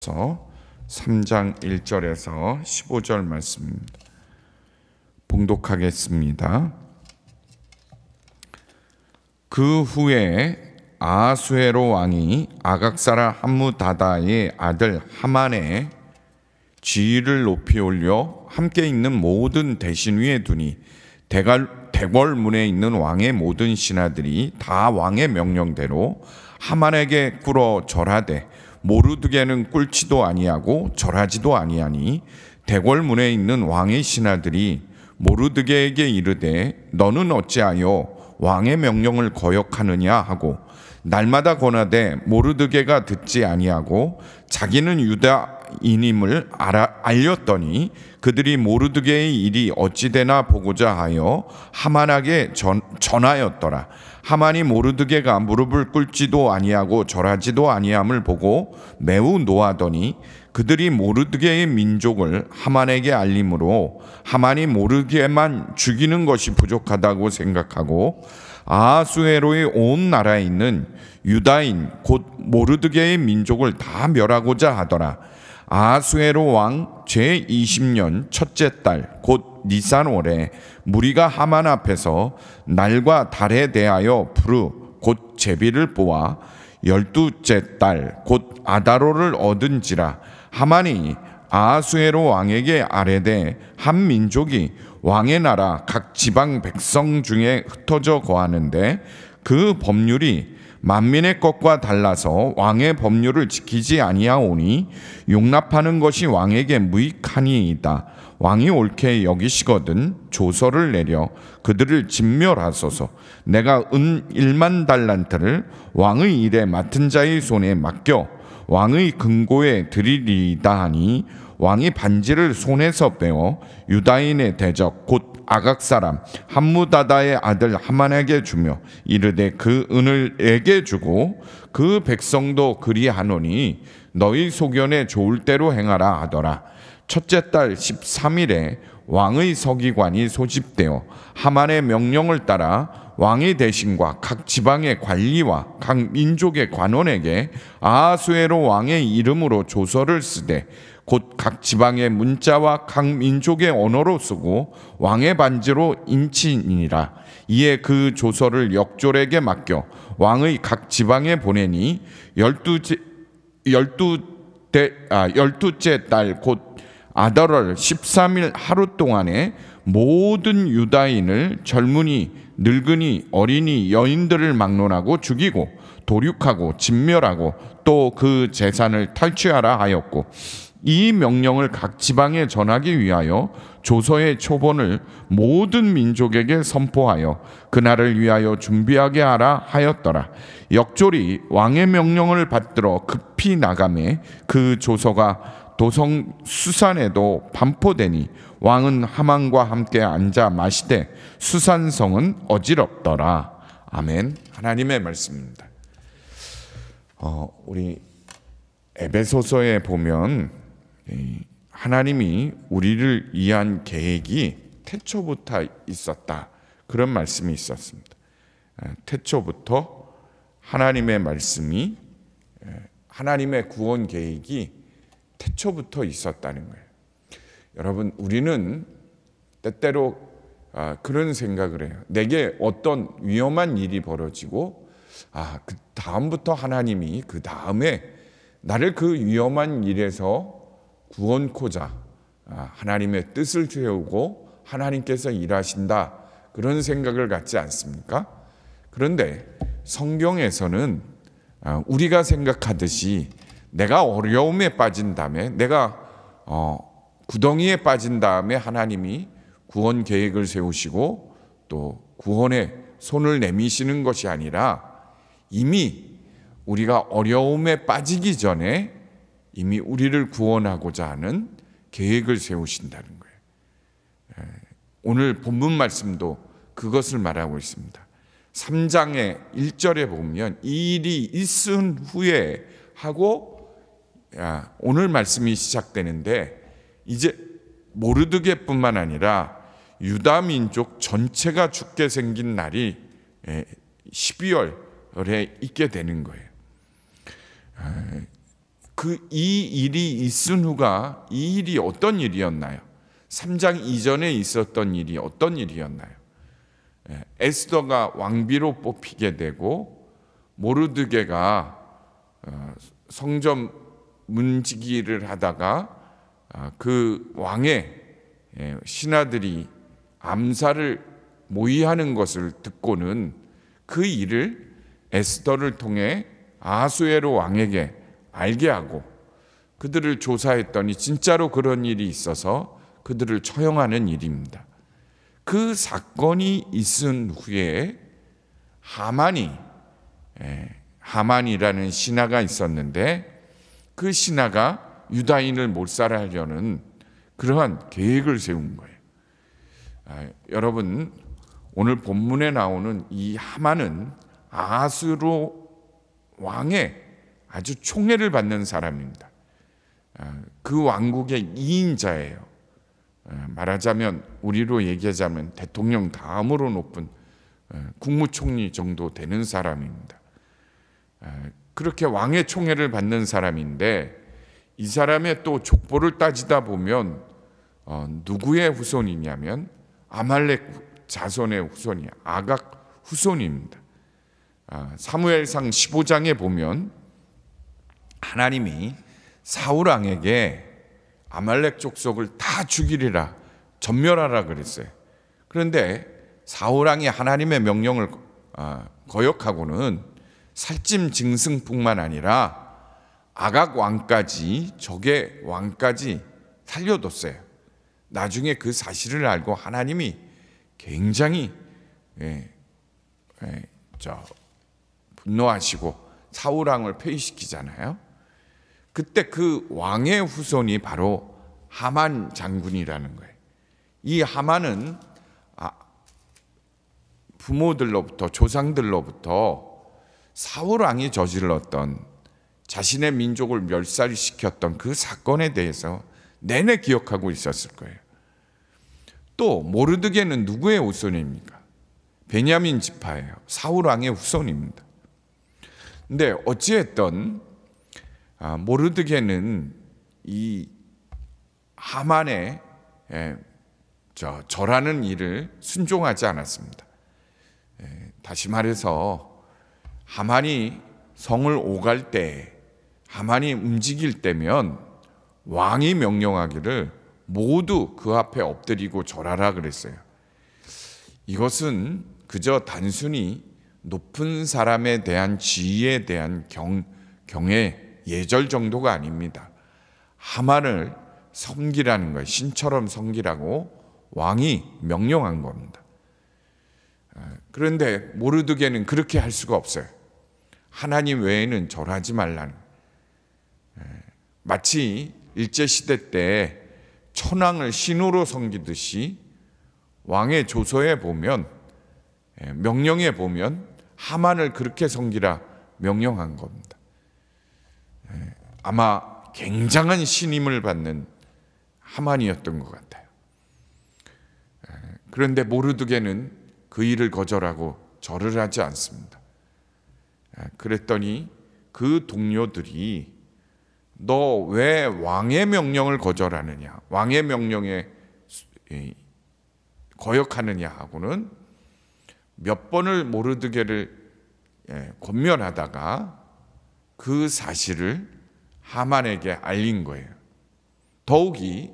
3장 1절에서 15절 말씀입니다. 봉독하겠습니다. 그 후에 아하수에로 왕이 아각사라 함무다다의 아들 하만의 지위를 높이 올려 함께 있는 모든 대신 위에 두니 대궐문에 있는 왕의 모든 신하들이 다 왕의 명령대로 하만에게 꿇어 절하되 모르드게는 꿇지도 아니하고 절하지도 아니하니 대궐문에 있는 왕의 신하들이 모르드게에게 이르되 너는 어찌하여 왕의 명령을 거역하느냐 하고 날마다 권하되 모르드게가 듣지 아니하고 자기는 유다인임을 알렸더니 그들이 모르드게의 일이 어찌되나 보고자 하여 하만에게 전하였더라. 하만이 모르드게가 무릎을 꿇지도 아니하고 절하지도 아니함을 보고 매우 노하더니 그들이 모르드게의 민족을 하만에게 알림으로 하만이 모르드게만 죽이는 것이 부족하다고 생각하고 아하수에로의 온 나라에 있는 유다인 곧 모르드게의 민족을 다 멸하고자 하더라. 아하수에로 왕 제20년 첫째 달 곧 니산월에 무리가 하만 앞에서 날과 달에 대하여 부르 곧 제비를 뽑아 12째 달 곧 아다로를 얻은지라. 하만이 아하수에로 왕에게 아뢰되 한 민족이 왕의 나라 각 지방 백성 중에 흩어져 거하는데 그 법률이 만민의 것과 달라서 왕의 법률을 지키지 아니하오니 용납하는 것이 왕에게 무익하니이다. 왕이 옳게 여기시거든 조서를 내려 그들을 진멸하소서. 내가 은 1만 달란트를 왕의 일에 맡은 자의 손에 맡겨 왕의 금고에 드리리이다 하니 왕이 반지를 손에서 빼어 유다인의 대적 곧 아각 사람 함무다다의 아들 하만에게 주며 이르되 그 은을 내게 주고 그 백성도 그리하노니 너희 소견에 좋을 대로 행하라 하더라. 첫째 달 13일에 왕의 서기관이 소집되어 하만의 명령을 따라 왕의 대신과 각 지방의 관리와 각 민족의 관원에게 아하수에로 왕의 이름으로 조서를 쓰되 곧 각 지방의 문자와 각 민족의 언어로 쓰고 왕의 반지로 인치니라. 이에 그 조서를 역졸에게 맡겨 왕의 각 지방에 보내니 12째 달 곧 아달월 13일 하루 동안에 모든 유다인을 젊은이, 늙은이, 어린이, 여인들을 막론하고 죽이고 도륙하고 진멸하고 또 그 재산을 탈취하라 하였고 이 명령을 각 지방에 전하기 위하여 조서의 초본을 모든 민족에게 선포하여 그날을 위하여 준비하게 하라 하였더라. 역졸이 왕의 명령을 받들어 급히 나가매 그 조서가 도성 수산에도 반포되니 왕은 하만과 함께 앉아 마시되 수산성은 어지럽더라. 아멘. 하나님의 말씀입니다. 우리 에베소서에 보면 하나님이 우리를 위한 계획이 태초부터 있었다. 그런 말씀이 있었습니다. 태초부터 하나님의 말씀이 하나님의 구원 계획이 태초부터 있었다는 거예요. 여러분, 우리는 때때로 그런 생각을 해요. 내게 어떤 위험한 일이 벌어지고 그 다음부터 하나님이 그 다음에 나를 그 위험한 일에서 구원코자 하나님의 뜻을 채우고 하나님께서 일하신다, 그런 생각을 갖지 않습니까? 그런데 성경에서는 우리가 생각하듯이 내가 어려움에 빠진 다음에 내가 구덩이에 빠진 다음에 하나님이 구원 계획을 세우시고 또 구원에 손을 내미시는 것이 아니라 이미 우리가 어려움에 빠지기 전에 이미 우리를 구원하고자 하는 계획을 세우신다는 거예요. 오늘 본문 말씀도 그것을 말하고 있습니다. 3장의 1절에 보면 이 일이 있은 후에 하고 오늘 말씀이 시작되는데 이제 모르드게뿐만 아니라 유다 민족 전체가 죽게 생긴 날이 12월에 있게 되는 거예요. 이 일이 있은 후가 이 일이 어떤 일이었나요? 3장 이전에 있었던 일이 어떤 일이었나요? 에스더가 왕비로 뽑히게 되고 모르드게가 성전 문지기를 하다가 그 왕의 신하들이 암살을 모의하는 것을 듣고는 그 일을 에스더를 통해 아하수에로 왕에게 알게 하고 그들을 조사했더니 진짜로 그런 일이 있어서 그들을 처형하는 일입니다. 그 사건이 있은 후에 하만이라는 신하가 있었는데 그 신하가 유다인을 몰살하려는 그러한 계획을 세운 거예요. 여러분, 오늘 본문에 나오는 이 하만은 아하스로 왕의 아주 총애를 받는 사람입니다. 그 왕국의 2인자예요. 말하자면 우리로 얘기하자면 대통령 다음으로 높은 국무총리 정도 되는 사람입니다. 그렇게 왕의 총애를 받는 사람인데 이 사람의 또 족보를 따지다 보면 누구의 후손이냐면 아말렉 자손의 후손이 아각 후손입니다. 사무엘상 15장에 보면 하나님이 사울 왕에게 아말렉 족속을 다 죽이리라, 전멸하라 그랬어요. 그런데 사울 왕이 하나님의 명령을 거역하고는 살찜 증승뿐만 아니라 아각 왕까지, 적의 왕까지 살려뒀어요. 나중에 그 사실을 알고 하나님이 굉장히 분노하시고 사울 왕을 폐위시키잖아요. 그때 그 왕의 후손이 바로 하만 장군이라는 거예요. 이 하만은 부모들로부터 조상들로부터 사울 왕이 저질렀던 자신의 민족을 멸살시켰던 그 사건에 대해서 내내 기억하고 있었을 거예요. 또 모르드게는 누구의 후손입니까? 베냐민 지파예요. 사울 왕의 후손입니다. 근데 어찌했든 모르드게는 이 하만의 절하는 일을 순종하지 않았습니다. 다시 말해서 하만이 성을 오갈 때, 하만이 움직일 때면 왕이 명령하기를 모두 그 앞에 엎드리고 절하라 그랬어요. 이것은 그저 단순히 높은 사람에 대한 지위에 대한 경애, 예절 정도가 아닙니다. 하만을 섬기라는 거예요. 신처럼 섬기라고 왕이 명령한 겁니다. 그런데 모르드게는 그렇게 할 수가 없어요. 하나님 외에는 절하지 말라는. 마치 일제시대 때 천황을 신으로 섬기듯이 왕의 조서에 보면, 명령에 보면 하만을 그렇게 섬기라 명령한 겁니다. 아마 굉장한 신임을 받는 하만이었던 것 같아요. 그런데 모르드게는 그 일을 거절하고 절을 하지 않습니다. 그랬더니 그 동료들이 너 왜 왕의 명령을 거절하느냐, 왕의 명령에 거역하느냐 하고는 몇 번을 모르드게를 권면하다가 그 사실을 하만에게 알린 거예요. 더욱이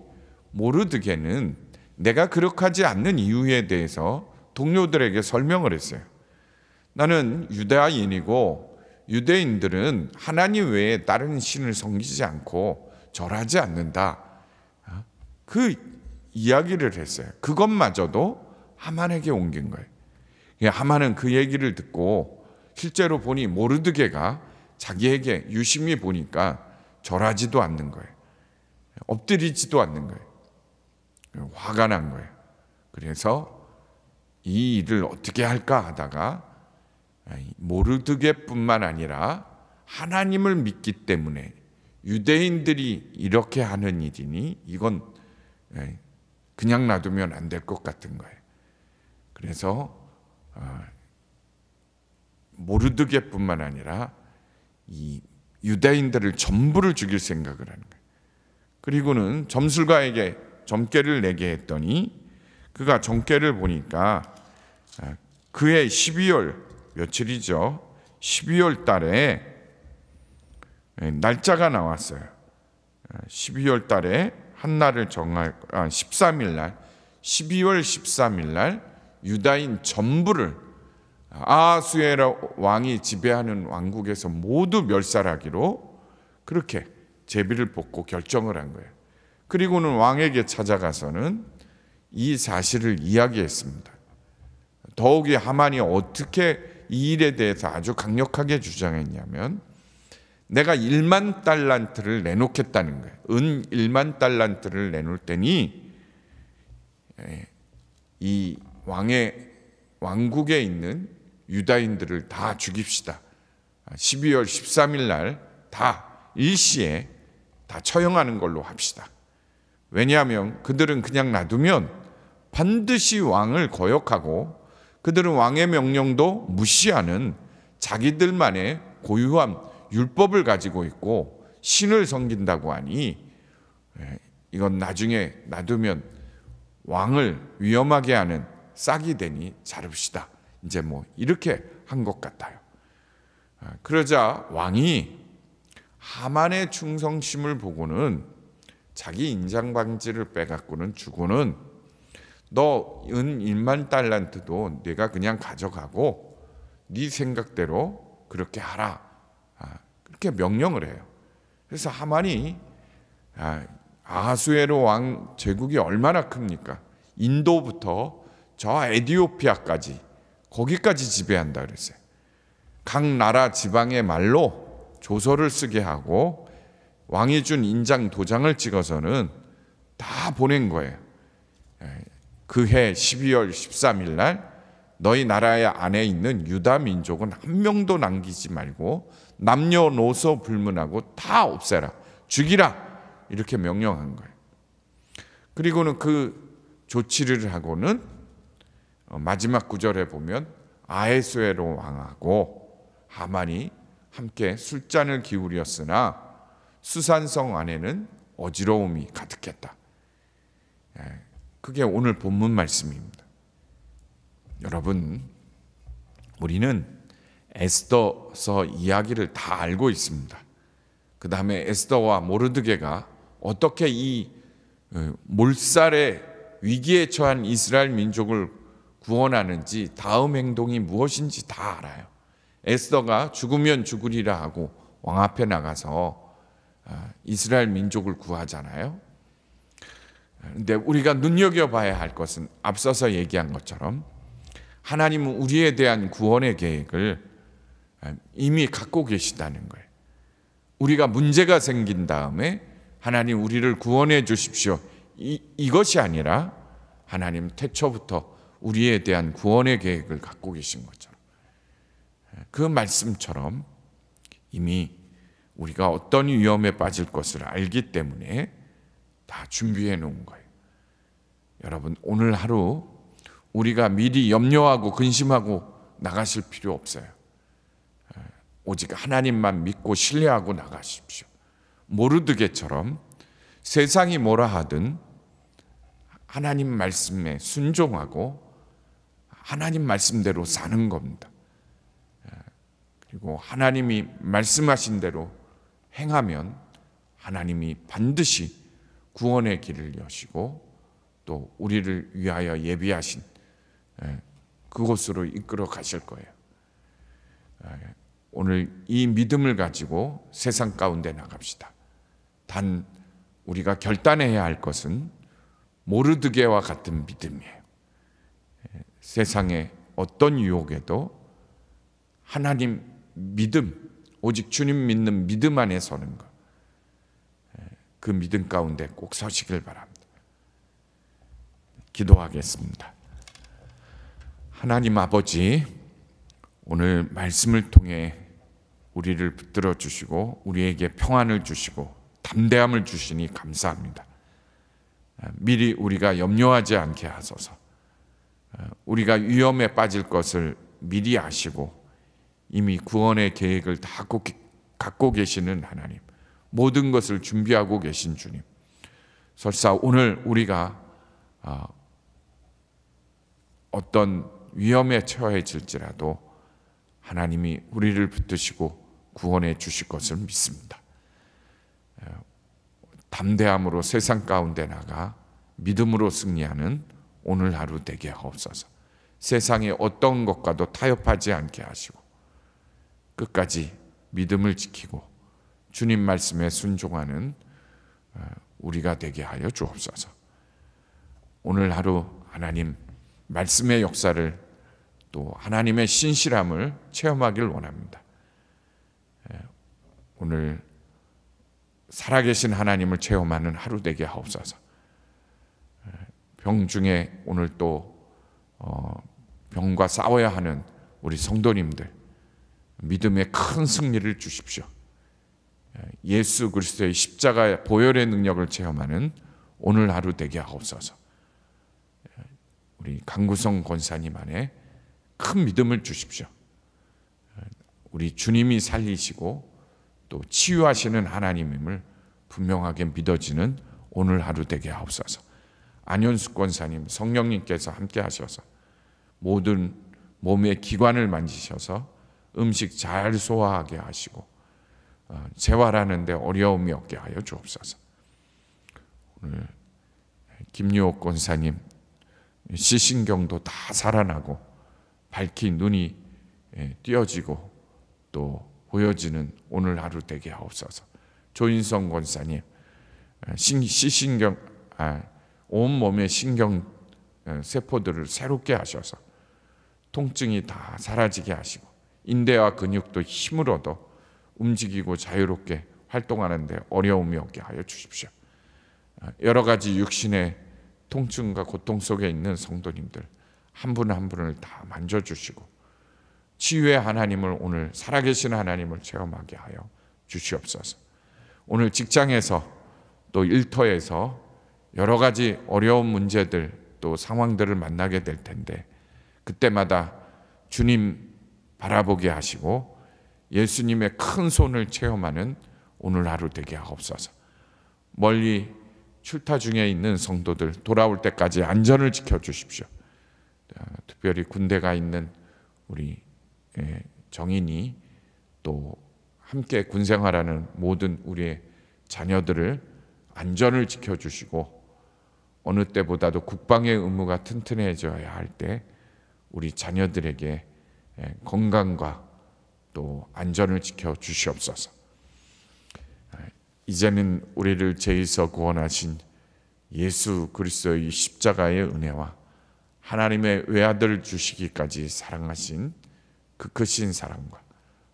모르드게는 내가 그렇게 하지 않는 이유에 대해서 동료들에게 설명을 했어요. 나는 유다인이고 유대인들은 하나님 외에 다른 신을 섬기지 않고 절하지 않는다. 그 이야기를 했어요. 그것마저도 하만에게 옮긴 거예요. 하만은 그 얘기를 듣고 실제로 보니 모르드게가 자기에게 유심히 보니까 절하지도 않는 거예요. 엎드리지도 않는 거예요. 화가 난 거예요. 그래서 이 일을 어떻게 할까 하다가 모르드게뿐만 아니라 하나님을 믿기 때문에 유대인들이 이렇게 하는 일이니 이건 그냥 놔두면 안 될 것 같은 거예요. 그래서 모르드게뿐만 아니라 이 유대인들을 전부를 죽일 생각을 하는 거예요. 그리고는 점술가에게 점괘를 내게 했더니 그가 점괘를 보니까 그해 12월 며칠이죠. 12월 달에 날짜가 나왔어요. 12월 달에 한 날을 정할 13일 날 12월 13일 날 유다인 전부를 아하수에로 왕이 지배하는 왕국에서 모두 멸살하기로 그렇게 제비를 뽑고 결정을 한 거예요. 그리고는 왕에게 찾아가서는 이 사실을 이야기했습니다. 더욱이 하만이 어떻게 이 일에 대해서 아주 강력하게 주장했냐면 내가 1만 달란트를 내놓겠다는 거예요. 은 1만 달란트를 내놓을 테니 이 왕국에 있는 유다인들을 다 죽입시다. 12월 13일 날 다 일시에 다 처형하는 걸로 합시다. 왜냐하면 그들은 그냥 놔두면 반드시 왕을 거역하고 그들은 왕의 명령도 무시하는 자기들만의 고유한 율법을 가지고 있고 신을 섬긴다고 하니 이건 나중에 놔두면 왕을 위험하게 하는 싹이 되니 자릅시다. 이제 이렇게 한 것 같아요. 그러자 왕이 하만의 충성심을 보고는 자기 인장반지를 빼갖고는 주고는 너 은 1만 달란트도 내가 그냥 가져가고 네 생각대로 그렇게 하라. 그렇게 명령을 해요. 그래서 하만이 아하수에로 왕 제국이 얼마나 큽니까? 인도부터 저 에티오피아까지 거기까지 지배한다 그랬어요. 각 나라 지방의 말로 조서를 쓰게 하고 왕이 준 인장 도장을 찍어서는 다 보낸 거예요. 그해 12월 13일 날 너희 나라의 안에 있는 유다 민족은 한 명도 남기지 말고 남녀노소 불문하고 다 없애라. 죽이라. 이렇게 명령한 거예요. 그리고는 그 조치를 하고는 마지막 구절에 보면 아하수에로 왕하고 하만이 함께 술잔을 기울였으나 수산성 안에는 어지러움이 가득했다. 그게 오늘 본문 말씀입니다. 여러분, 우리는 에스더서 이야기를 다 알고 있습니다. 그 다음에 에스더와 모르드게가 어떻게 이 몰살의 위기에 처한 이스라엘 민족을 구원하는지 다음 행동이 무엇인지 다 알아요. 에스더가 죽으면 죽으리라 하고 왕 앞에 나가서 이스라엘 민족을 구하잖아요. 그런데 우리가 눈여겨봐야 할 것은 앞서서 얘기한 것처럼 하나님은 우리에 대한 구원의 계획을 이미 갖고 계시다는 거예요. 우리가 문제가 생긴 다음에 하나님 우리를 구원해 주십시오. 이것이 아니라 하나님 태초부터 우리에 대한 구원의 계획을 갖고 계신 것처럼 그 말씀처럼 이미 우리가 어떤 위험에 빠질 것을 알기 때문에 다 준비해 놓은 거예요. 여러분, 오늘 하루 우리가 미리 염려하고 근심하고 나가실 필요 없어요. 오직 하나님만 믿고 신뢰하고 나가십시오. 모르드게처럼 세상이 뭐라 하든 하나님 말씀에 순종하고 하나님 말씀대로 사는 겁니다. 그리고 하나님이 말씀하신 대로 행하면 하나님이 반드시 구원의 길을 여시고 또 우리를 위하여 예비하신 그곳으로 이끌어 가실 거예요. 오늘 이 믿음을 가지고 세상 가운데 나갑시다. 단 우리가 결단해야 할 것은 모르드게와 같은 믿음이에요. 세상의 어떤 유혹에도 하나님 믿음, 오직 주님 믿는 믿음 안에 서는 것, 그 믿음 가운데 꼭 서시길 바랍니다. 기도하겠습니다. 하나님 아버지, 오늘 말씀을 통해 우리를 붙들어 주시고 우리에게 평안을 주시고 담대함을 주시니 감사합니다. 미리 우리가 염려하지 않게 하소서. 우리가 위험에 빠질 것을 미리 아시고 이미 구원의 계획을 다 갖고 계시는 하나님, 모든 것을 준비하고 계신 주님, 설사 오늘 우리가 어떤 위험에 처해질지라도 하나님이 우리를 붙드시고 구원해 주실 것을 믿습니다. 담대함으로 세상 가운데 나가 믿음으로 승리하는 오늘 하루 되게 하옵소서. 세상의 어떤 것과도 타협하지 않게 하시고 끝까지 믿음을 지키고 주님 말씀에 순종하는 우리가 되게 하여 주옵소서. 오늘 하루 하나님 말씀의 역사를 또 하나님의 신실함을 체험하길 원합니다. 오늘 살아계신 하나님을 체험하는 하루 되게 하옵소서. 병 중에 오늘 또 병과 싸워야 하는 우리 성도님들 믿음의 큰 승리를 주십시오. 예수 그리스도의 십자가 보혈의 능력을 체험하는 오늘 하루 되게 하옵소서. 우리 강구성 권사님 안에 큰 믿음을 주십시오. 우리 주님이 살리시고 또 치유하시는 하나님임을 분명하게 믿어지는 오늘 하루 되게 하옵소서. 안현숙 권사님, 성령님께서 함께 하셔서 모든 몸의 기관을 만지셔서 음식 잘 소화하게 하시고 재활하는 데 어려움이 없게 하여 주옵소서. 오늘 김유옥 권사님 시신경도 다 살아나고 밝힌 눈이 띄어지고 또 보여지는 오늘 하루 되게 하옵소서. 조인성 권사님 시신경 온몸의 신경 세포들을 새롭게 하셔서 통증이 다 사라지게 하시고 인대와 근육도 힘을 얻어 움직이고 자유롭게 활동하는 데 어려움이 없게 하여 주십시오. 여러 가지 육신의 통증과 고통 속에 있는 성도님들 한 분 한 분을 다 만져주시고 치유의 하나님을 오늘 살아계신 하나님을 체험하게 하여 주시옵소서. 오늘 직장에서 또 일터에서 여러 가지 어려운 문제들 또 상황들을 만나게 될 텐데 그때마다 주님 바라보게 하시고 예수님의 큰 손을 체험하는 오늘 하루 되게 하옵소서. 멀리 출타 중에 있는 성도들 돌아올 때까지 안전을 지켜주십시오. 특별히 군대가 있는 우리 정인이 또 함께 군생활하는 모든 우리의 자녀들을 안전을 지켜주시고 어느 때보다도 국방의 의무가 튼튼해져야 할 때 우리 자녀들에게 건강과 또 안전을 지켜주시옵소서. 이제는 우리를 죄에서 구원하신 예수 그리스도의 십자가의 은혜와 하나님의 외아들을 주시기까지 사랑하신 그 크신 사랑과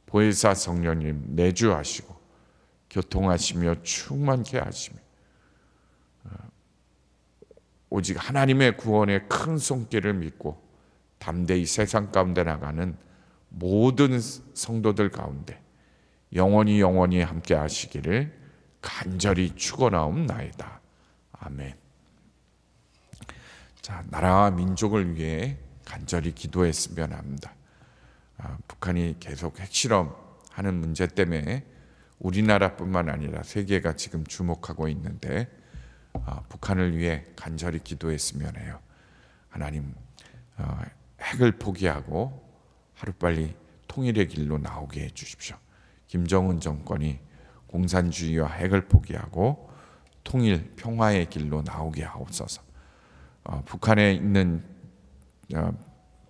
보혜사 성령님 내주하시고 교통하시며 충만케 하시며 오직 하나님의 구원의 큰 손길을 믿고 담대히 세상 가운데 나가는 모든 성도들 가운데 영원히 함께 하시기를 간절히 축원하옵나이다. 아멘. 자, 나라와 민족을 위해 간절히 기도했으면 합니다. 북한이 계속 핵실험하는 문제 때문에 우리나라뿐만 아니라 세계가 지금 주목하고 있는데 북한을 위해 간절히 기도했으면 해요. 하나님 핵을 포기하고 하루빨리 통일의 길로 나오게 해주십시오. 김정은 정권이 공산주의와 핵을 포기하고 통일, 평화의 길로 나오게 하옵소서. 북한에 있는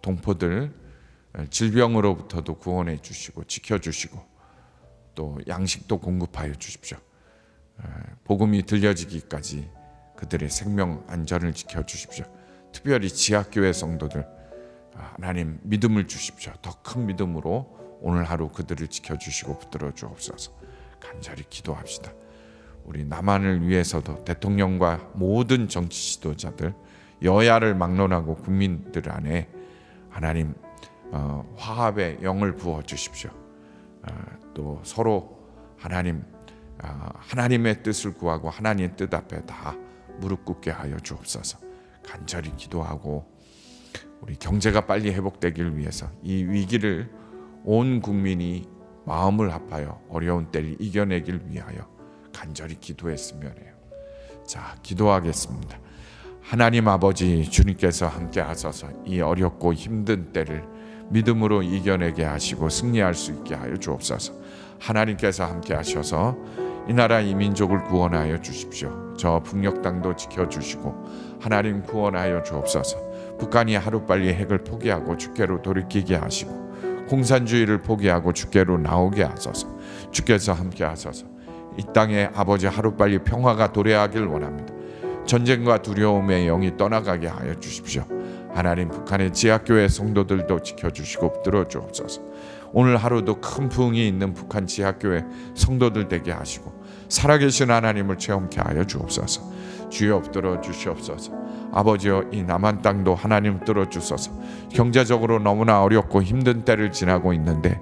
동포들 질병으로부터도 구원해 주시고 지켜주시고 또 양식도 공급하여 주십시오. 복음이 들려지기까지 그들의 생명 안전을 지켜주십시오. 특별히 지하교회 성도들 하나님 믿음을 주십시오. 더 큰 믿음으로 오늘 하루 그들을 지켜주시고 붙들어 주옵소서. 간절히 기도합시다. 우리 남한을 위해서도 대통령과 모든 정치 지도자들 여야를 막론하고 국민들 안에 하나님 화합의 영을 부어 주십시오. 또 서로 하나님의 뜻을 구하고 하나님의 뜻 앞에 다 무릎 꿇게 하여 주옵소서. 간절히 기도하고 우리 경제가 빨리 회복되길 위해서 이 위기를 온 국민이 마음을 합하여 어려운 때를 이겨내길 위하여 간절히 기도했으면 해요. 자, 기도하겠습니다. 하나님 아버지, 주님께서 함께 하셔서 이 어렵고 힘든 때를 믿음으로 이겨내게 하시고 승리할 수 있게 하여 주옵소서. 하나님께서 함께 하셔서 이 나라 이 민족을 구원하여 주십시오. 저 북녘 땅도 지켜주시고 하나님 구원하여 주옵소서. 북한이 하루빨리 핵을 포기하고 주께로 돌이키게 하시고 공산주의를 포기하고 주께로 나오게 하소서. 주께서 함께 하소서. 이 땅에 아버지 하루빨리 평화가 도래하길 원합니다. 전쟁과 두려움의 영이 떠나가게 하여 주십시오. 하나님, 북한의 지하교회 성도들도 지켜주시고 붙들어 주옵소서. 오늘 하루도 큰 부흥이 있는 북한 지하교회 성도들 되게 하시고 살아계신 하나님을 체험케 하여 주옵소서. 주여 붙들어 주시옵소서. 아버지여, 이 남한 땅도 하나님 붙들어 주소서. 경제적으로 너무나 어렵고 힘든 때를 지나고 있는데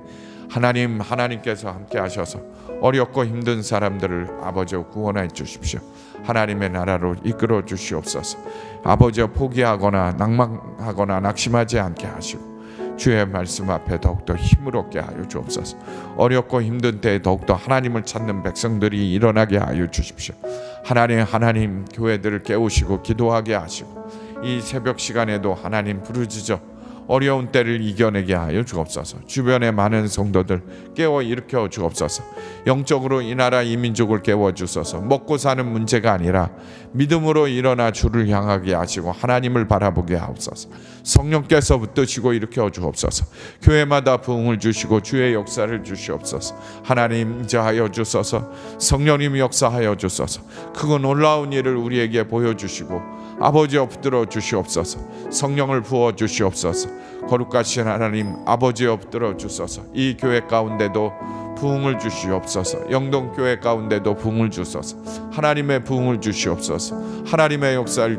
하나님께서 함께 하셔서 어렵고 힘든 사람들을 아버지여 구원해 주십시오. 하나님의 나라로 이끌어 주시옵소서. 아버지여, 포기하거나 낭망하거나 낙심하지 않게 하시고 주의 말씀 앞에 더욱더 힘을 얻게 하여 주옵소서. 어렵고 힘든 때에 더욱더 하나님을 찾는 백성들이 일어나게 하여 주십시오. 하나님 교회들을 깨우시고 기도하게 하시고 이 새벽 시간에도 하나님 부르짖어 어려운 때를 이겨내게 하여 주옵소서. 주변의 많은 성도들 깨워 일으켜 주옵소서. 영적으로 이 나라 이 민족을 깨워 주소서. 먹고 사는 문제가 아니라 믿음으로 일어나 주를 향하게 하시고 하나님을 바라보게 하옵소서. 성령께서 붙드시고 일으켜 주옵소서. 교회마다 부흥을 주시고 주의 역사를 주시옵소서. 하나님 인자하여 주소서. 성령님 역사하여 주소서. 크고 놀라운 일을 우리에게 보여주시고 아버지여 붙들어 주시옵소서. 성령을 부어 주시옵소서. 거룩하신 하나님 아버지여 붙들어 주소서. 이 교회 가운데도 부흥을 주시옵소서. 영동교회 가운데도 부흥을 주소서. 하나님의 부흥을 주시옵소서. 하나님의 역사를